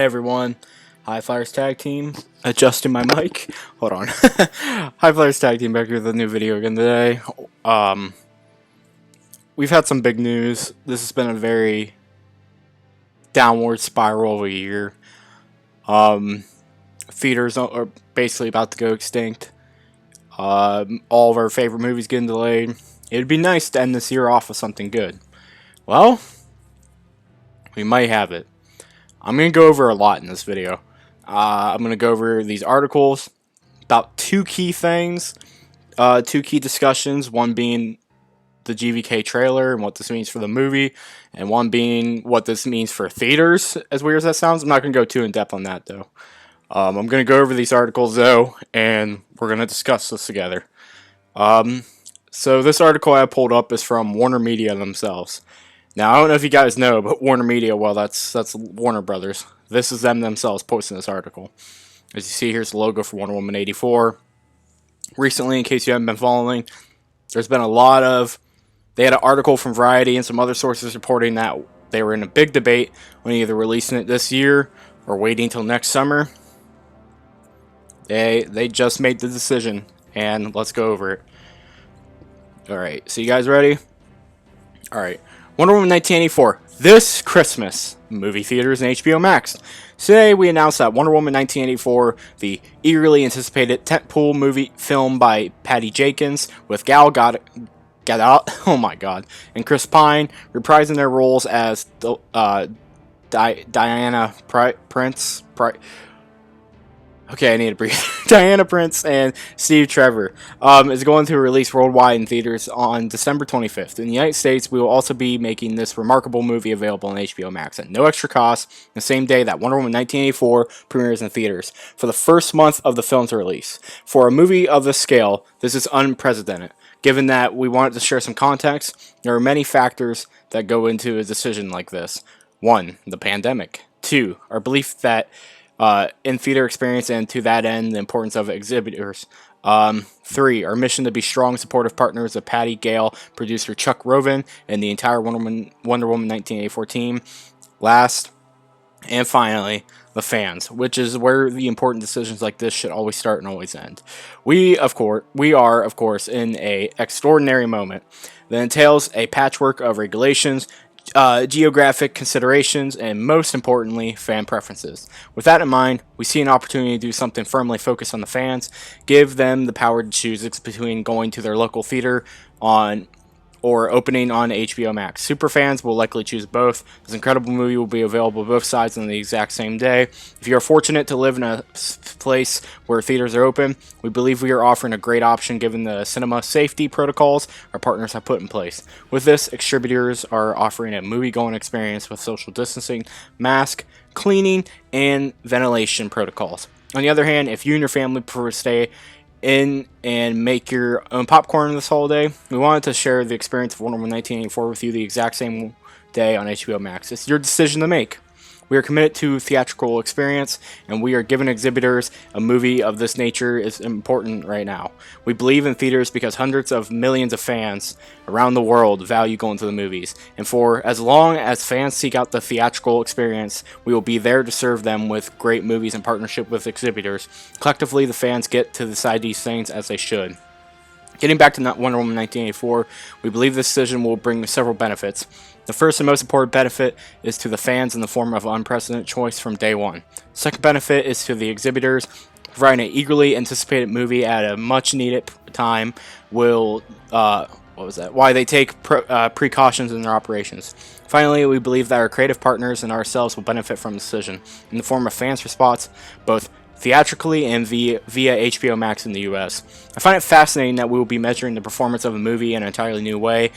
Hey everyone, High Flyers Tag Team, adjusting my mic, hold on, High Flyers Tag Team back here with a new video again today. We've had some big news. This has been a very downward spiral of a year. Theaters are basically about to go extinct. All of our favorite movies getting delayed. It'd be nice to end this year off with something good. Well, we might have it. I'm going to go over a lot in this video. I'm going to go over these articles about two key things, two key discussions, one being the GVK trailer and what this means for the movie, and one being what this means for theaters, as weird as that sounds. I'm not going to go too in depth on that, though. I'm going to go over these articles, though, and we're going to discuss this together. So this article I pulled up is from Warner Media themselves. Now, I don't know if you guys know, but Warner Media, well, that's Warner Brothers. This is them themselves posting this article. As you see, here's the logo for Wonder Woman 84. Recently, in case you haven't been following, there's been a lot of... They had an article from Variety and some other sources reporting that they were in a big debate on either releasing it this year or waiting until next summer. They just made the decision, and let's go over it. Alright, so you guys ready? Alright. Wonder Woman 1984, this Christmas, movie theaters and HBO Max. Today we announced that Wonder Woman 1984, the eagerly anticipated tentpole movie film by Patty Jenkins with Gal Gadot, oh my god, and Chris Pine reprising their roles as Diana Prince. Okay, I need to breathe. Diana Prince and Steve Trevor is going to release worldwide in theaters on December 25th. In the United States, we will also be making this remarkable movie available on HBO Max at no extra cost the same day that Wonder Woman 1984 premieres in theaters for the first month of the film's release. For a movie of this scale, this is unprecedented. Given that we wanted to share some context, there are many factors that go into a decision like this. 1. The pandemic. 2. Our belief that in-theater experience, and to that end, the importance of exhibitors. 3. Our mission to be strong, supportive partners of Patty, Gale, producer Chuck Roven, and the entire Wonder Woman 1984 team. Last, and finally, the fans, which is where the important decisions like this should always start and always end. We are, of course, in a extraordinary moment that entails a patchwork of regulations, geographic considerations, and most importantly, fan preferences. With that in mind, we see an opportunity to do something firmly focused on the fans, give them the power to choose between going to their local theater or opening on HBO Max. Superfans will likely choose both. This incredible movie will be available both sides on the exact same day. If you are fortunate to live in a place where theaters are open, we believe we are offering a great option given the cinema safety protocols our partners have put in place. With this, distributors are offering a movie-going experience with social distancing, mask, cleaning, and ventilation protocols. On the other hand, if you and your family prefer to stay in and make your own popcorn this holiday, we wanted to share the experience of Wonder Woman 1984 with you the exact same day on HBO Max. It's your decision to make. We are committed to theatrical experience, and we are giving exhibitors a movie of this nature is important right now. We believe in theaters because hundreds of millions of fans around the world value going to the movies, and for as long as fans seek out the theatrical experience, we will be there to serve them with great movies in partnership with exhibitors. Collectively, the fans get to decide these things as they should. Getting back to Wonder Woman 1984, we believe this decision will bring several benefits. The first and most important benefit is to the fans in the form of unprecedented choice from day one. Second benefit is to the exhibitors. Providing an eagerly anticipated movie at a much needed time will, why they take precautions in their operations. Finally, we believe that our creative partners and ourselves will benefit from the decision in the form of fans' response, both theatrically and via HBO Max in the US. I find it fascinating that we will be measuring the performance of a movie in an entirely new way.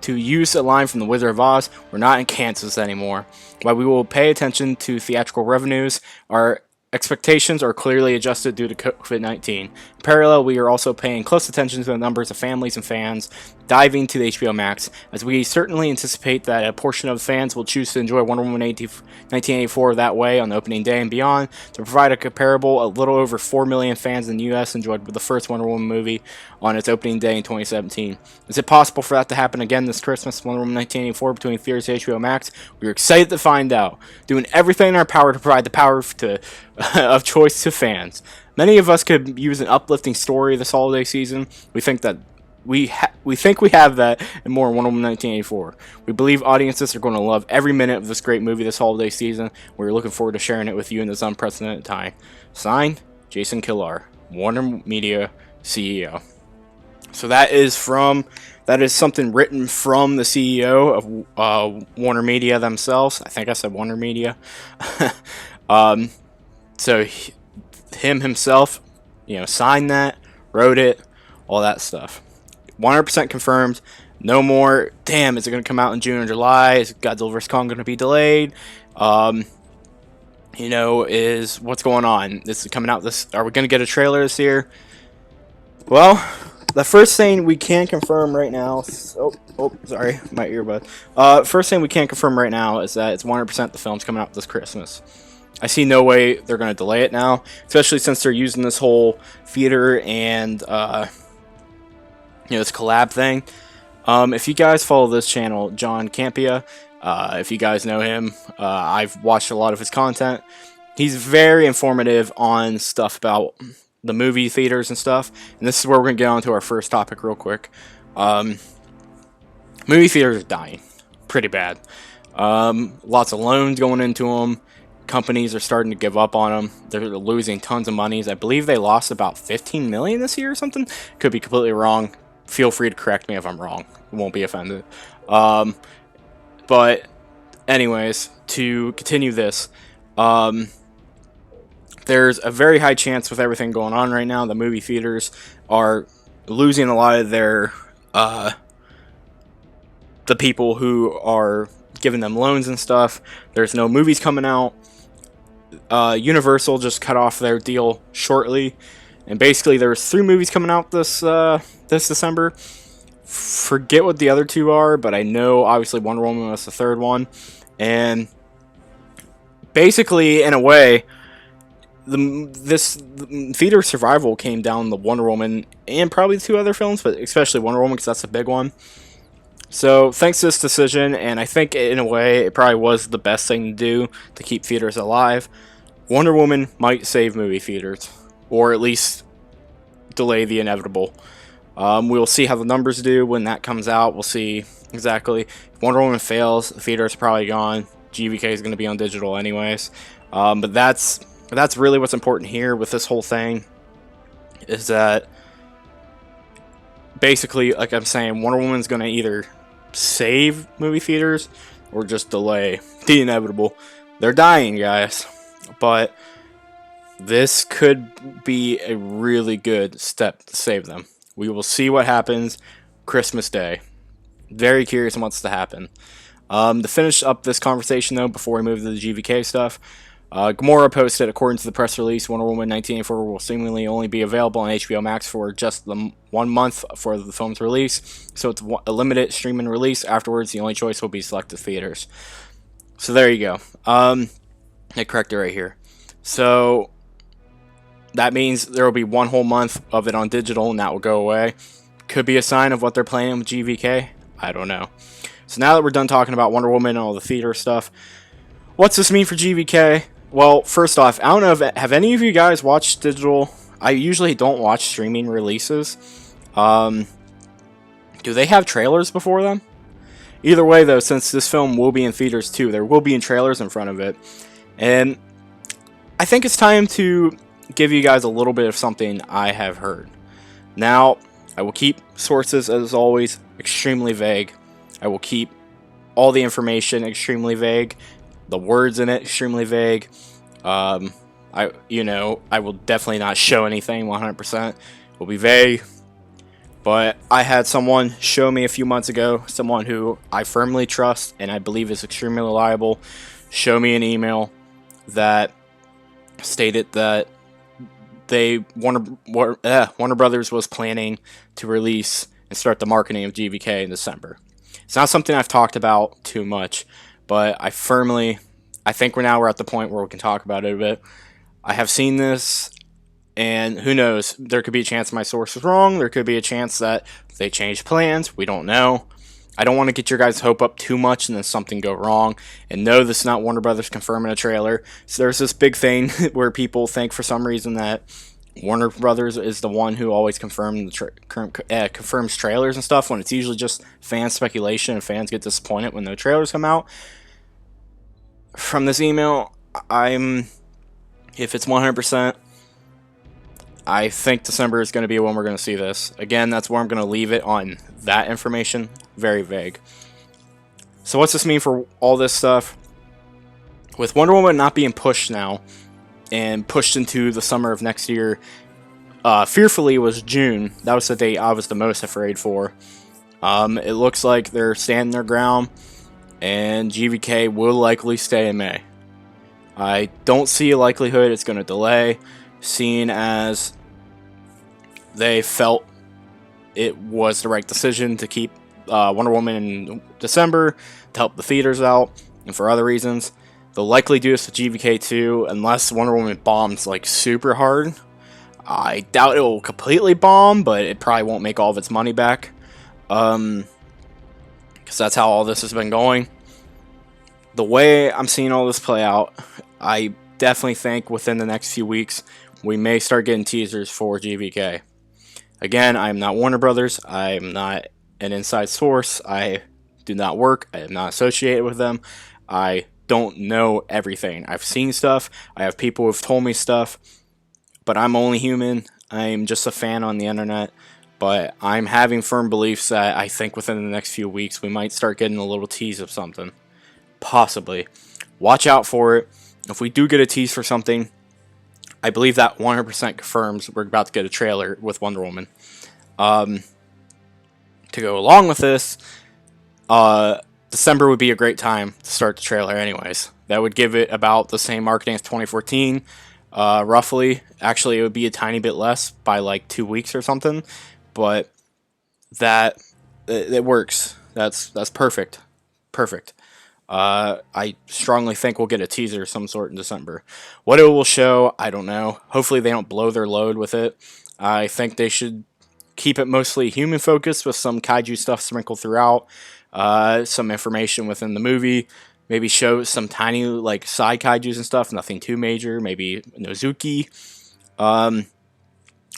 To use a line from The Wizard of Oz, we're not in Kansas anymore. While we will pay attention to theatrical revenues, our expectations are clearly adjusted due to COVID-19. In parallel, we are also paying close attention to the numbers of families and fans diving to the HBO Max, as we certainly anticipate that a portion of fans will choose to enjoy Wonder Woman 1984 that way on the opening day and beyond. To provide a comparable, a little over 4 million fans in the US enjoyed the first Wonder Woman movie on its opening day in 2017. Is it possible for that to happen again this Christmas, Wonder Woman 1984, between theaters and HBO Max? We're excited to find out, doing everything in our power to provide the power of choice to fans. Many of us could use an uplifting story this holiday season. We think we have that and more in Wonder Woman 1984. We believe audiences are going to love every minute of this great movie this holiday season. We're looking forward to sharing it with you in this unprecedented time. Signed, Jason Killar, Warner Media CEO. So that is something written from the CEO of Warner Media themselves. I think I said Warner Media. So him himself, signed that, wrote it, all that stuff. 100% confirmed. No more, damn, is it going to come out in June or July? Is Godzilla vs. Kong going to be delayed? Is what's going on? This is coming out are we going to get a trailer this year? Well, the first thing we can confirm right now, sorry, my earbud. First thing we can confirm right now is that it's 100% the film's coming out this Christmas. I see no way they're going to delay it now, especially since they're using this whole theater and this collab thing. If you guys follow this channel, John Campia, if you guys know him, I've watched a lot of his content. He's very informative on stuff about the movie theaters and stuff. And this is where we're going to get on to our first topic real quick. Movie theaters are dying pretty bad. Lots of loans going into them. Companies are starting to give up on them. They're losing tons of money. I believe they lost about 15 million this year or something. Could be completely wrong. Feel free to correct me if I'm wrong. Won't be offended. But anyways, to continue this, there's a very high chance with everything going on right now, the movie theaters are losing a lot of their the people who are giving them loans and stuff. There's no movies coming out. Universal just cut off their deal shortly, and basically there's 3 movies coming out this December. Forget what the other 2 are, but I know obviously Wonder Woman was the 3rd one, and basically in a way, the theater survival came down the Wonder Woman and probably 2 other films, but especially Wonder Woman because that's a big one. So thanks to this decision, and I think in a way it probably was the best thing to do to keep theaters alive, Wonder Woman might save movie theaters, or at least delay the inevitable. We'll see how the numbers do when that comes out. We'll see exactly. If Wonder Woman fails, the theater is probably gone. GVK is going to be on digital anyways. But that's really what's important here with this whole thing, is that basically, like I'm saying, Wonder Woman's going to either save movie theaters or just delay the inevitable. They're dying, guys. But this could be a really good step to save them. We will see what happens Christmas Day. Very curious on what's to happen. To finish up this conversation, though, before we move to the GVK stuff, Gamora posted, according to the press release, Wonder Woman 1984 will seemingly only be available on HBO Max for just the 1 month for the film's release. So it's a limited streaming release. Afterwards, the only choice will be selected theaters. So there you go. I corrected right here. So that means there will be 1 whole month of it on digital, and that will go away. Could be a sign of what they're planning with GVK. I don't know. So now that we're done talking about Wonder Woman and all the theater stuff, what's this mean for GVK? Well, first off, I don't know have any of you guys watched digital? I usually don't watch streaming releases. Do they have trailers before them? Either way, though, since this film will be in theaters too, there will be trailers in front of it. And I think it's time to give you guys a little bit of something I have heard. Now, I will keep sources, as always, extremely vague. I will keep all the information extremely vague. The words in it extremely vague. I will definitely not show anything 100%. It will be vague. But I had someone show me a few months ago, someone who I firmly trust and I believe is extremely reliable, show me an email that stated that Warner Brothers was planning to release and start the marketing of GVK in December. It's not something I've talked about too much, but I think we're at the point where we can talk about it a bit. I have seen this, and who knows? There could be a chance my source is wrong. There could be a chance that they changed plans. We don't know. I don't want to get your guys' hope up too much and then something go wrong. And no, this is not Warner Brothers confirming a trailer. So there's this big thing where people think for some reason that Warner Brothers is the one who always confirms trailers and stuff, when it's usually just fan speculation and fans get disappointed when no trailers come out. From this email, if it's 100%, I think December is going to be when we're going to see this. Again, that's where I'm going to leave it on that information. Very vague. So what's this mean for all this stuff? With Wonder Woman not being pushed now and pushed into the summer of next year, fearfully was June. That was the date I was the most afraid for. It looks like they're standing their ground, and GVK will likely stay in May. I don't see a likelihood it's going to delay, seeing as they felt it was the right decision to keep Wonder Woman in December to help the theaters out, and for other reasons. They'll likely do this with GVK too, unless Wonder Woman bombs like super hard. I doubt it will completely bomb, but it probably won't make all of its money back. Because that's how all this has been going. The way I'm seeing all this play out, I definitely think within the next few weeks, we may start getting teasers for GVK. Again, I'm not Warner Brothers. I'm not an inside source. I do not work. I am not associated with them. I don't know everything. I've seen stuff. I have people who have told me stuff. But I'm only human. I'm just a fan on the internet. But I'm having firm beliefs that I think within the next few weeks we might start getting a little tease of something. Possibly. Watch out for it. If we do get a tease for something, I believe that 100% confirms we're about to get a trailer with Wonder Woman. To go along with this, December would be a great time to start the trailer anyways. That would give it about the same marketing as 2014, roughly. Actually, it would be a tiny bit less by like 2 weeks or something, but it works. That's perfect. Perfect. I strongly think we'll get a teaser of some sort in December. What it will show, I don't know. Hopefully they don't blow their load with it. I think they should keep it mostly human focused with some kaiju stuff sprinkled throughout. Some information within the movie. Maybe show some tiny like side kaijus and stuff. Nothing too major. Maybe Nozuki. I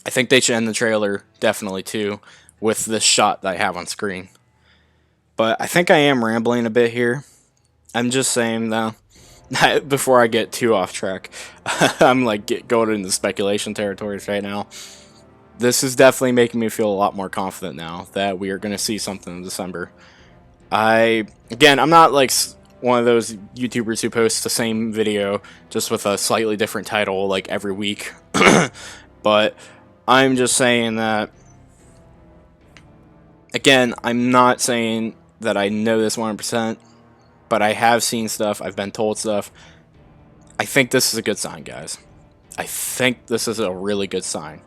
think they should end the trailer definitely too with this shot that I have on screen. But I think I am rambling a bit here. I'm just saying though, before I get too off track, I'm like going into speculation territories right now. This is definitely making me feel a lot more confident now that we are going to see something in December. I'm not like one of those YouTubers who posts the same video just with a slightly different title like every week. But I'm just saying that, again, I'm not saying that I know this 100%, but I have seen stuff, I've been told stuff. I think this is a good sign, guys. I think this is a really good sign.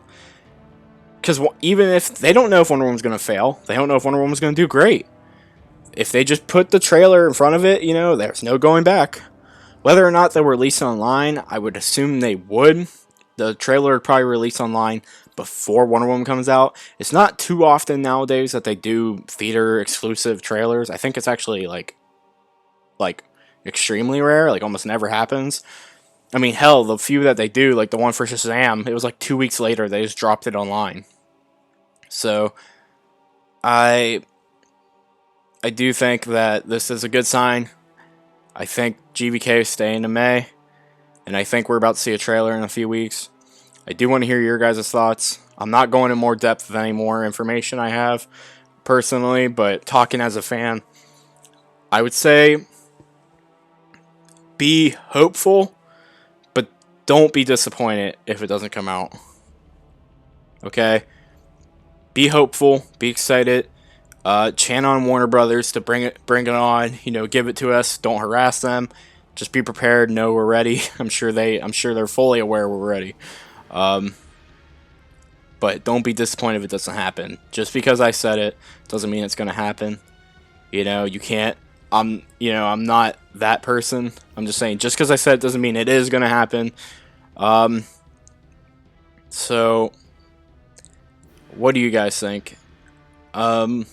Because even if they don't know if Wonder Woman's going to fail, they don't know if Wonder Woman's going to do great. If they just put the trailer in front of it, there's no going back. Whether or not they'll release it online, I would assume they would. The trailer would probably release online before Wonder Woman comes out. It's not too often nowadays that they do theater exclusive trailers. I think it's actually like extremely rare, like almost never happens. I mean, hell, the few that they do, like the one for Shazam, it was like 2 weeks later they just dropped it online. So I do think that this is a good sign. I think GVK is staying in May, and I think we're about to see a trailer in a few weeks. I do want to hear your guys' thoughts. I'm not going in more depth with any more information I have personally, but talking as a fan, I would say be hopeful, but don't be disappointed if it doesn't come out. Okay? Be hopeful, be excited. Chant on Warner Brothers to bring it on. Give it to us. Don't harass them. Just be prepared. Know we're ready. I'm sure they're fully aware we're ready. But but don't be disappointed if it doesn't happen. Just because I said it doesn't mean it's gonna happen. You know, you can't. I'm not that person. I'm just saying, just because I said it doesn't mean it is gonna happen. Um, so what do you guys think? Um,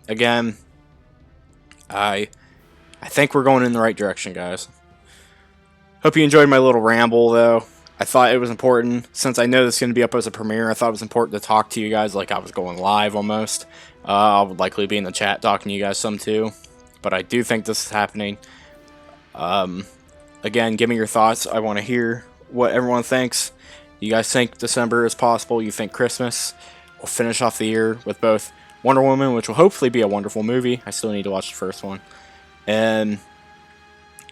again, I I think we're going in the right direction, guys. Hope you enjoyed my little ramble, though. I thought it was important, since I know this is going to be up as a premiere, I thought it was important to talk to you guys like I was going live almost. I would likely be in the chat talking to you guys some too, but I do think this is happening. Again, give me your thoughts. I want to hear what everyone thinks. You guys think December is possible? You think Christmas? We'll finish off the year with both Wonder Woman, which will hopefully be a wonderful movie. I still need to watch the first one. And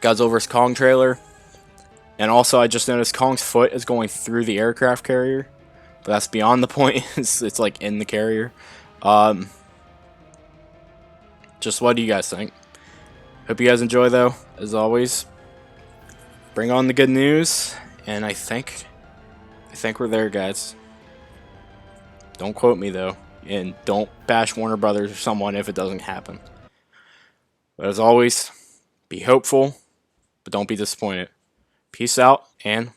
Godzilla vs. Kong trailer. And also, I just noticed Kong's foot is going through the aircraft carrier. But that's beyond the point. It's like in the carrier. Just what do you guys think? Hope you guys enjoy, though. As always, bring on the good news. And I think we're there, guys. Don't quote me, though. And don't bash Warner Brothers or someone if it doesn't happen. But as always, be hopeful, but don't be disappointed. Peace out, and